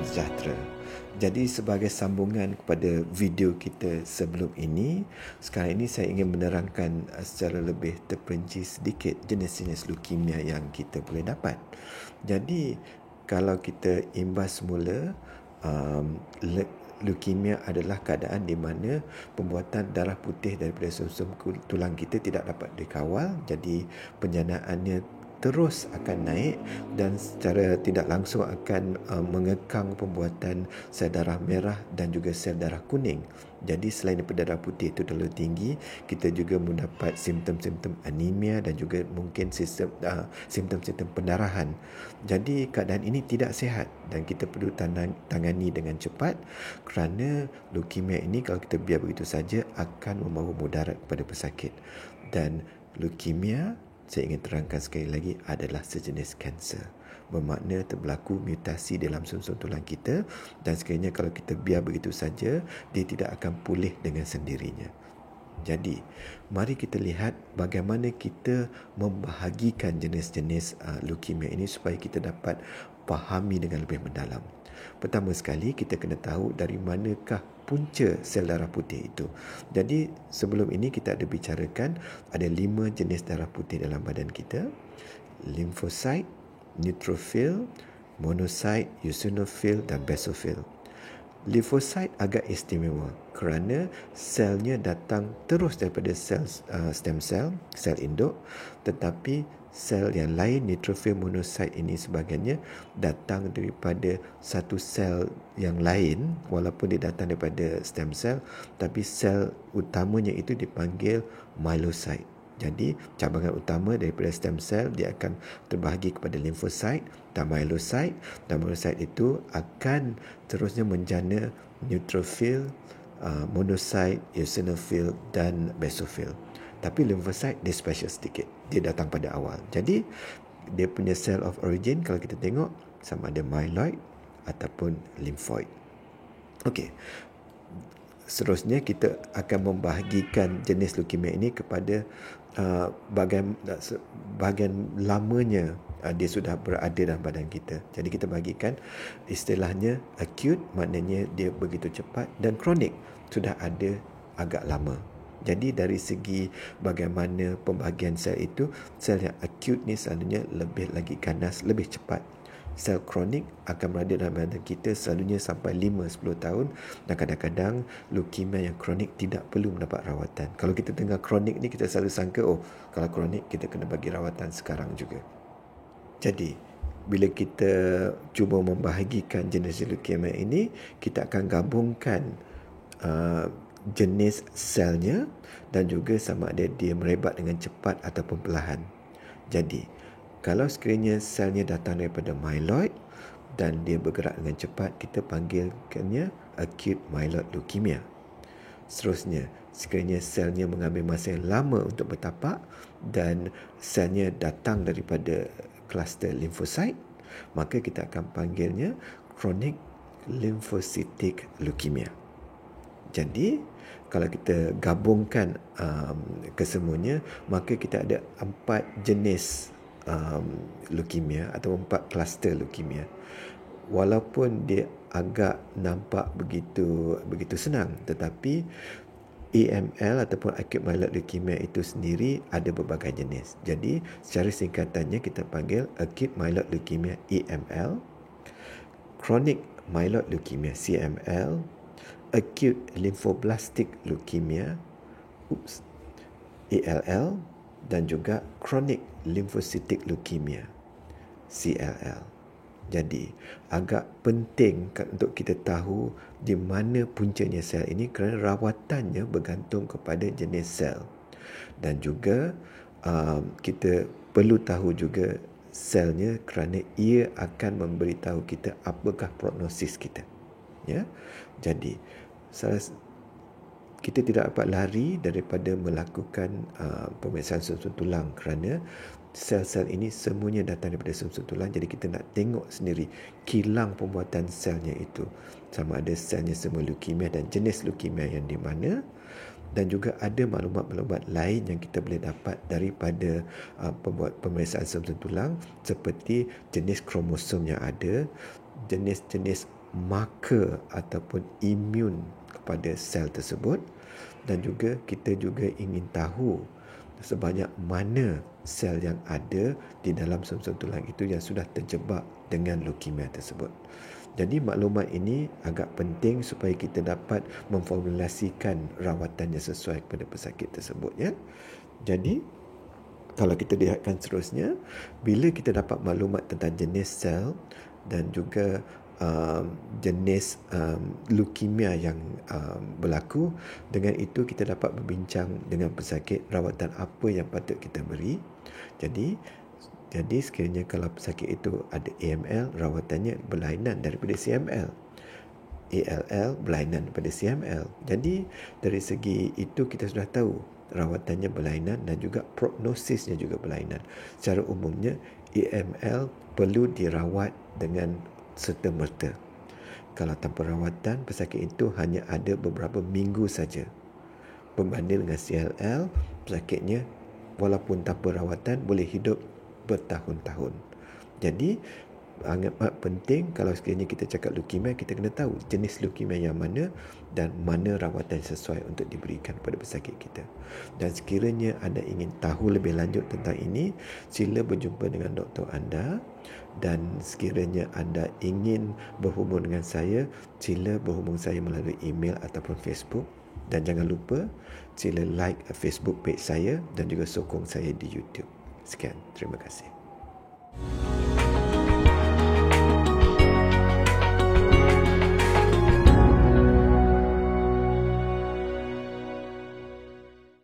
Salam sejahtera. Jadi sebagai sambungan kepada video kita sebelum ini, sekarang ini saya ingin menerangkan secara lebih terperinci sedikit jenis-jenis leukemia yang kita boleh dapat. Jadi kalau kita imbas semula, leukemia adalah keadaan di mana pembuatan darah putih daripada sumsum tulang kita tidak dapat dikawal, jadi penjanaannya terus akan naik dan secara tidak langsung akan mengekang pembuatan sel darah merah dan juga sel darah kuning. Jadi selain daripada darah putih itu terlalu tinggi, kita juga mendapat simptom-simptom anemia dan juga mungkin simptom-simptom pendarahan. Jadi keadaan ini tidak sihat dan kita perlu tangani dengan cepat kerana leukemia ini kalau kita biar begitu saja akan membawa mudarat kepada pesakit. Dan leukemia, saya ingin terangkan sekali lagi, adalah sejenis kanser. Bermakna berlaku mutasi dalam sumsum tulang kita dan sekiranya kalau kita biar begitu saja, dia tidak akan pulih dengan sendirinya. Jadi, mari kita lihat bagaimana kita membahagikan jenis-jenis leukemia ini supaya kita dapat fahami dengan lebih mendalam. Pertama sekali, kita kena tahu dari manakah punca sel darah putih itu. Jadi, sebelum ini kita ada bicarakan ada 5 jenis darah putih dalam badan kita. Limfosit, neutrophil, monocyte, eosinophil dan basophil. Limfosit agak istimewa kerana selnya datang terus daripada sel stem cell, sel induk, tetapi sel yang lain, neutrophil, monocyte ini sebagainya datang daripada satu sel yang lain, walaupun dia datang daripada stem cell, tapi sel utamanya itu dipanggil myelocyte. Jadi cabangan utama daripada stem cell dia akan terbahagi kepada limfosit dan myelocyte, dan myelocyte itu akan terusnya menjana neutrophil, monocyte, eosinophil dan basophil. Tapi limfosit dia special sedikit, dia datang pada awal. Jadi dia punya cell of origin kalau kita tengok sama ada myeloid ataupun lymphoid. Okey. Seterusnya kita akan membahagikan jenis leukemia ini kepada bahagian lamanya dia sudah berada dalam badan kita. Jadi kita bahagikan istilahnya acute, maknanya dia begitu cepat, dan kronik sudah ada agak lama. Jadi dari segi bagaimana pembahagian sel itu, sel yang acute ni selalunya lebih lagi ganas, lebih cepat. Sel kronik akan berada dalam badan kita selalunya sampai 5-10 tahun, dan kadang-kadang leukemia yang kronik tidak perlu mendapat rawatan. Kalau kita dengar kronik ni, kita selalu sangka, kalau kronik kita kena bagi rawatan sekarang juga. Jadi bila kita cuba membahagikan jenis leukemia ini, kita akan gabungkan jenis selnya dan juga sama ada dia merebat dengan cepat ataupun perlahan. Jadi, kalau sekiranya selnya datang daripada myeloid dan dia bergerak dengan cepat, kita panggilkannya acute myeloid leukemia. Seterusnya, sekiranya selnya mengambil masa yang lama untuk bertapak dan selnya datang daripada kluster limfosit, maka kita akan panggilnya chronic lymphocytic leukemia. Jadi, kalau kita gabungkan kesemuanya, maka kita ada 4 jenis leukemia atau 4 kluster leukemia. Walaupun dia agak nampak begitu senang, tetapi AML ataupun acute myeloid leukemia itu sendiri ada berbagai jenis. Jadi, secara singkatannya kita panggil acute myeloid leukemia AML, chronic myeloid leukemia CML, acute lymphoblastic leukemia ALL, dan juga chronic lymphocytic leukemia CLL. Jadi agak penting untuk kita tahu di mana puncanya sel ini kerana rawatannya bergantung kepada jenis sel. Dan juga kita perlu tahu juga selnya kerana ia akan memberitahu kita apakah prognosis kita. Ya. Jadi kita tidak dapat lari daripada melakukan pemeriksaan sumsum tulang kerana sel-sel ini semuanya datang daripada sumsum tulang. Jadi kita nak tengok sendiri kilang pembuatan selnya itu, sama ada selnya semua leukemia dan jenis leukemia yang di mana, dan juga ada maklumat-maklumat lain yang kita boleh dapat daripada pemeriksaan sumsum tulang seperti jenis kromosom yang ada, jenis-jenis marker ataupun imun kepada sel tersebut, dan juga kita juga ingin tahu sebanyak mana sel yang ada di dalam sumsum tulang itu yang sudah terjebak dengan leukemia tersebut. Jadi maklumat ini agak penting supaya kita dapat memformulasikan rawatan yang sesuai kepada pesakit tersebut, ya. Jadi kalau kita lihatkan seterusnya, bila kita dapat maklumat tentang jenis sel dan juga jenis leukemia yang berlaku, dengan itu kita dapat berbincang dengan pesakit rawatan apa yang patut kita beri. Jadi sekiranya kalau pesakit itu ada AML, rawatannya berlainan daripada CML. ALL berlainan daripada CML. Jadi dari segi itu kita sudah tahu rawatannya berlainan dan juga prognosisnya juga berlainan. Secara umumnya AML perlu dirawat dengan serta-merta. Kalau tanpa rawatan, pesakit itu hanya ada beberapa minggu saja. Berbanding dengan CLL, pesakitnya walaupun tanpa rawatan boleh hidup bertahun-tahun. Jadi amat penting kalau sekiranya kita cakap leukemia, kita kena tahu jenis leukemia yang mana dan mana rawatan sesuai untuk diberikan kepada pesakit kita. Dan sekiranya anda ingin tahu lebih lanjut tentang ini, sila berjumpa dengan doktor anda. Dan sekiranya anda ingin berhubung dengan saya, sila berhubung saya melalui email ataupun Facebook. Dan jangan lupa sila like Facebook page saya dan juga sokong saya di YouTube. Sekian, terima kasih.